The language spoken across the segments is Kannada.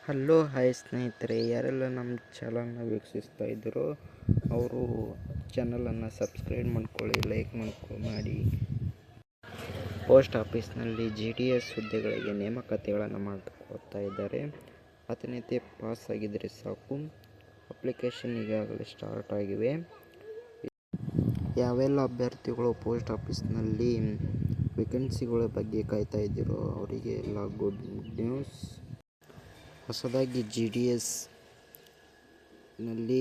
ಹಲೋ ಹಾಯ್ ಸ್ನೇಹಿತರೆ, ಯಾರೆಲ್ಲ ನಮ್ಮ ಚಾನಲ್ನ ವೀಕ್ಷಿಸ್ತಾ ಇದ್ದೀರೋ ಅವರು ಚಾನಲನ್ನು ಸಬ್ಸ್ಕ್ರೈಬ್ ಮಾಡ್ಕೊಳ್ಳಿ, ಲೈಕ್ ಮಾಡಿ. ಪೋಸ್ಟ್ ಆಫೀಸ್ನಲ್ಲಿ GDS ಹುದ್ದೆಗಳಿಗೆ ನೇಮಕಾತಿಗಳನ್ನು ಮಾಡಿಕೊಡ್ತಾ ಇದ್ದಾರೆ. 10ನೇ ಪಾಸ್ ಆಗಿದ್ದರೆ ಸಾಕು. ಅಪ್ಲಿಕೇಶನ್ ಈಗಾಗಲೇ ಸ್ಟಾರ್ಟ್ ಆಗಿವೆ. ಯಾವೆಲ್ಲ ಅಭ್ಯರ್ಥಿಗಳು ಪೋಸ್ಟ್ ಆಫೀಸ್ನಲ್ಲಿ ವೇಕೆನ್ಸಿಗಳ ಬಗ್ಗೆ ಕಾಯ್ತಾ ಇದ್ದೀರೋ ಅವರಿಗೆ ಎಲ್ಲ ಗುಡ್ ನ್ಯೂಸ್. ಹೊಸದಾಗಿ GDS ನಲ್ಲಿ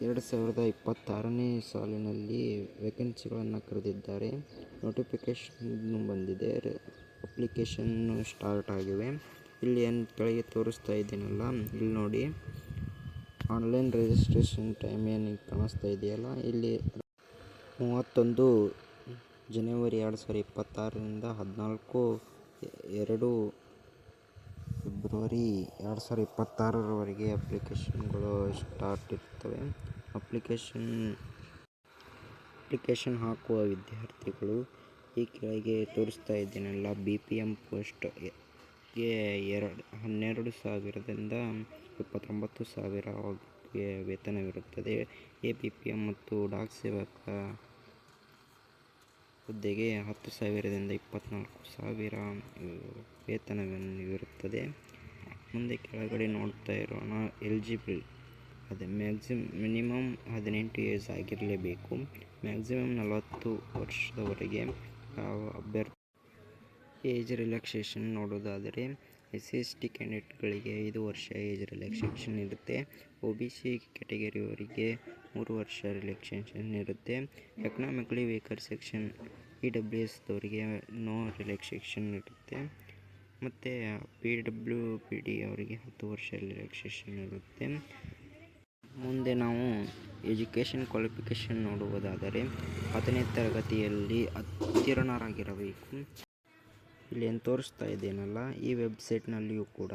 2026ನೇ ಸಾಲಿನಲ್ಲಿ ವೇಕೆನ್ಸಿಗಳನ್ನು ಕರೆದಿದ್ದಾರೆ. ನೋಟಿಫಿಕೇಷನ್ ಬಂದಿದೆ, ಅಪ್ಲಿಕೇಶನ್ ಸ್ಟಾರ್ಟ್ ಆಗಿವೆ. ಇಲ್ಲಿ ಕೆಳಗೆ ತೋರಿಸ್ತಾ ಇದ್ದೀನಲ್ಲ, ಇಲ್ಲಿ ನೋಡಿ ಆನ್ಲೈನ್ ರಿಜಿಸ್ಟ್ರೇಷನ್ ಟೈಮ್ ಏನು ಕಾಣಿಸ್ತಾ ಇದೆಯಲ್ಲ, ಇಲ್ಲಿ 31 ಜನವರಿ 2026ರಿಂದ 14 ಫೆಬ್ರವರಿ 2026ರವರೆಗೆ ಅಪ್ಲಿಕೇಶನ್ಗಳು ಸ್ಟಾರ್ಟ್ ಇರ್ತವೆ. ಅಪ್ಲಿಕೇಶನ್ ಹಾಕುವ ವಿದ್ಯಾರ್ಥಿಗಳು ಈ ಕೆಳಗೆ ತೋರಿಸ್ತಾ ಇದ್ದೀನಲ್ಲ, BPM ಪೋಸ್ಟ್ಗೆ 12,000ದಿಂದ 29,000 ವೇತನವಿರುತ್ತದೆ. APPM ಮತ್ತು ಡಾಕ್ ಸೇವಕ ಹುದ್ದೆಗೆ 10,000ದಿಂದ 24,000 ವೇತನವಿರುತ್ತದೆ. ಮುಂದೆ ಕೆಳಗಡೆ ನೋಡ್ತಾ ಇರೋಣ, ಎಲಿಜಿಬಲ್ ಮಿನಿಮಮ್ 18 ಏಜ್ ಆಗಿರಲೇಬೇಕು. ಮ್ಯಾಕ್ಸಿಮಮ್ 40 ವರ್ಷದವರೆಗೆ ಅಭ್ಯರ್ಥಿ. ಏಜ್ ರಿಲ್ಯಾಕ್ಸೇಷನ್ ನೋಡೋದಾದರೆ SC/ST ಕ್ಯಾಂಡಿಡೇಟ್ಗಳಿಗೆ 5 ವರ್ಷ ಏಜ್ ರಿಲ್ಯಾಕ್ಸೇಷನ್ ಇರುತ್ತೆ. OBC ಕ್ಯಾಟಗರಿಯವರಿಗೆ 3 ವರ್ಷ ರಿಲ್ಯಾಕ್ಸೇಷನ್ ಇರುತ್ತೆ. ಎಕನಾಮಿಕಲಿ ವೀಕರ್ ಸೆಕ್ಷನ್ EWSದವರಿಗೆ ನೋ ರಿಲ್ಯಾಕ್ಸೇಷನ್ ಇರುತ್ತೆ. ಮತ್ತು PWBD ಅವರಿಗೆ 10 ವರ್ಷ ರಿಲ್ಯಾಕ್ಸೇಷನ್ ಇರುತ್ತೆ. ಮುಂದೆ ನಾವು ಎಜುಕೇಷನ್ ಕ್ವಾಲಿಫಿಕೇಷನ್ ನೋಡುವುದಾದರೆ 10ನೇ ತರಗತಿಯಲ್ಲಿ ಉತ್ತೀರ್ಣರಾಗಿರಬೇಕು. ಇಲ್ಲಿ ಏನು ತೋರಿಸ್ತಾ ಇದ್ದೇನಲ್ಲ, ಈ ವೆಬ್ಸೈಟ್ನಲ್ಲಿಯೂ ಕೂಡ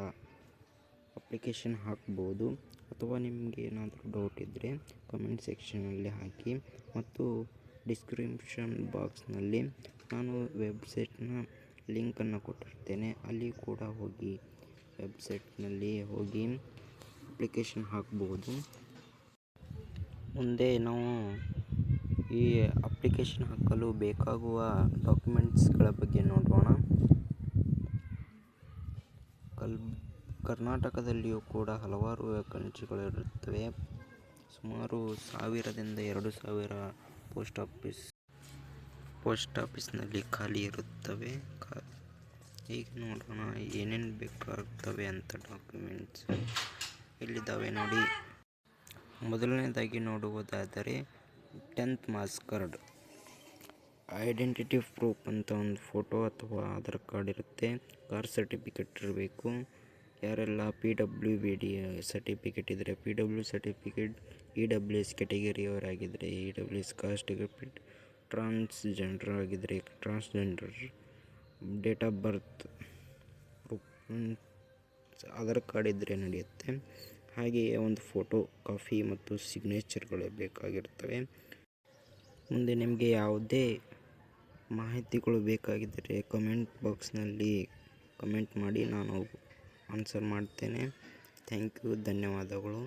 ಅಪ್ಲಿಕೇಶನ್ ಹಾಕ್ಬೋದು. ಅಥವಾ ನಿಮಗೆ ಏನಾದರೂ ಡೌಟ್ ಇದ್ದರೆ ಕಮೆಂಟ್ ಸೆಕ್ಷನಲ್ಲಿ ಹಾಕಿ, ಮತ್ತು ಡಿಸ್ಕ್ರಿಪ್ಷನ್ ಬಾಕ್ಸ್ನಲ್ಲಿ ನಾನು ವೆಬ್ಸೈಟ್ನ ಲಿಂಕನ್ನು ಕೊಟ್ಟಿರ್ತೇನೆ. ಅಲ್ಲಿ ಕೂಡ ಹೋಗಿ ವೆಬ್ಸೈಟ್ನಲ್ಲಿ ಹೋಗಿ ಅಪ್ಲಿಕೇಶನ್ ಹಾಕ್ಬೋದು. ಮುಂದೆ ನಾವು ಈ ಅಪ್ಲಿಕೇಶನ್ ಹಾಕಲು ಬೇಕಾಗುವ ಡಾಕ್ಯುಮೆಂಟ್ಸ್ಗಳ ಬಗ್ಗೆ ನೋಡೋಣ. ಕರ್ನಾಟಕದಲ್ಲಿಯೂ ಕೂಡ ಹಲವಾರು ವೇಕೆನ್ಸಿಗಳಿರುತ್ತವೆ. ಸುಮಾರು 1000ದಿಂದ 2000 ಪೋಸ್ಟ್ ಆಫೀಸ್ನಲ್ಲಿ ಖಾಲಿ ಇರುತ್ತವೆ. ಈಗ ನೋಡೋಣ ಏನೇನು ಬೇಕಾಗ್ತವೆ ಅಂತ. ಡಾಕ್ಯುಮೆಂಟ್ಸ್ ಇಲ್ಲಿದ್ದಾವೆ ನೋಡಿ. ಮೊದಲನೇದಾಗಿ ನೋಡುವುದಾದರೆ 10th marks card, identity proof ಅಂತ ಒಂದು ಫೋಟೋ ಅಥವಾ ಆಧಾರ್ ಕಾರ್ಡ್ ಇರುತ್ತೆ. ಕಾಸ್ಟ್ ಸರ್ಟಿಫಿಕೇಟ್ ಇರಬೇಕು. ಯಾರೆಲ್ಲ PWBD ಸರ್ಟಿಫಿಕೇಟ್ ಇದ್ದರೆ PW ಸರ್ಟಿಫಿಕೇಟ್, EWS ಕ್ಯಾಟಗರಿಯವರಾಗಿದ್ದರೆ EWS ಕಾಸ್ಟ್ ಸರ್ಟಿಫಿಕೇಟ್, ಟ್ರಾನ್ಸ್ಜೆಂಡರ್ ಆಗಿದ್ದರೆ transgender, date of birth proof, Aadhaar card ಇದ್ದರೆ ನಡೆಯುತ್ತೆ. ಹಾಗೆಯೇ ಒಂದು ಫೋಟೋ ಕಾಪಿ ಮತ್ತು ಸಿಗ್ನೇಚರ್ಗಳು ಬೇಕಾಗಿರ್ತವೆ. ಮುಂದೆ ನಿಮಗೆ ಯಾವುದೇ ಮಾಹಿತಿಗಳು ಬೇಕಾಗಿದ್ದರೆ ಕಮೆಂಟ್ ಬಾಕ್ಸ್ನಲ್ಲಿ ಕಮೆಂಟ್ ಮಾಡಿ, ನಾನು ಆನ್ಸರ್ ಮಾಡ್ತೇನೆ. ಥ್ಯಾಂಕ್ ಯು, ಧನ್ಯವಾದಗಳು.